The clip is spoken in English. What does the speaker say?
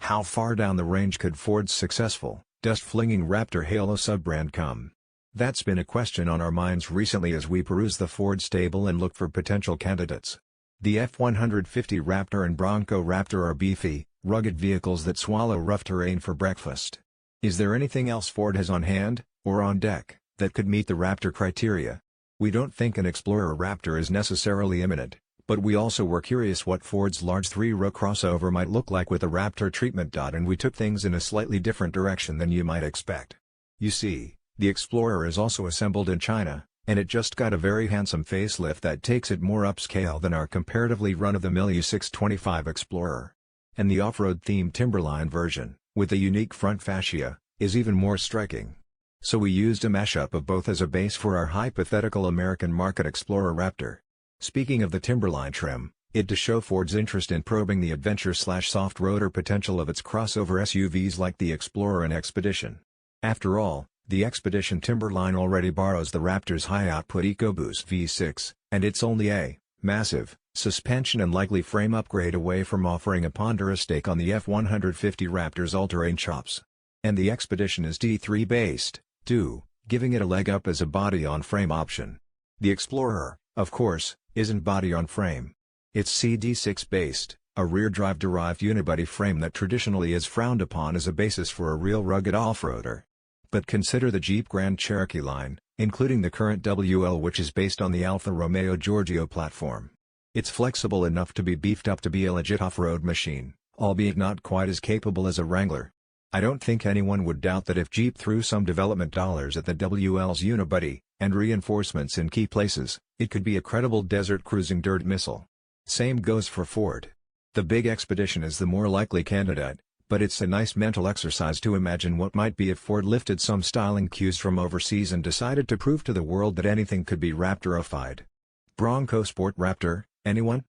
How far down the range could Ford's successful, dust-flinging Raptor Halo sub-brand come? That's been a question on our minds recently as we peruse the Ford stable and look for potential candidates. The F-150 Raptor and Bronco Raptor are beefy, rugged vehicles that swallow rough terrain for breakfast. Is there anything else Ford has on hand, or on deck, that could meet the Raptor criteria? We don't think an Explorer Raptor is necessarily imminent, but we also were curious what Ford's large three-row crossover might look like with a Raptor treatment. And we took things in a slightly different direction than you might expect. You see, the Explorer is also assembled in China, and it just got a very handsome facelift that takes it more upscale than our comparatively run-of-the-mill U625 Explorer. And the off-road themed Timberline version, with a unique front fascia, is even more striking. So we used a mashup of both as a base for our hypothetical American market Explorer Raptor. Speaking of the Timberline trim, it does show Ford's interest in probing the adventure/soft roader potential of its crossover SUVs like the Explorer and Expedition. After all, the Expedition Timberline already borrows the Raptor's high-output EcoBoost V6, and it's only a massive suspension and likely frame upgrade away from offering a ponderous stake on the F-150 Raptor's all-terrain chops. And the Expedition is D3 based, too, giving it a leg up as a body-on-frame option. The Explorer, of course, isn't body-on-frame. It's CD6 based, a rear-drive derived unibody frame that traditionally is frowned upon as a basis for a real rugged off-roader. But consider the Jeep Grand Cherokee line, including the current WL, which is based on the Alfa Romeo Giorgio platform. It's flexible enough to be beefed up to be a legit off-road machine, albeit not quite as capable as a Wrangler. I don't think anyone would doubt that if Jeep threw some development dollars at the WL's unibody, and reinforcements in key places, it could be a credible desert cruising dirt missile. Same goes for Ford. The big Expedition is the more likely candidate, but it's a nice mental exercise to imagine what might be if Ford lifted some styling cues from overseas and decided to prove to the world that anything could be Raptorified. Bronco Sport Raptor, anyone?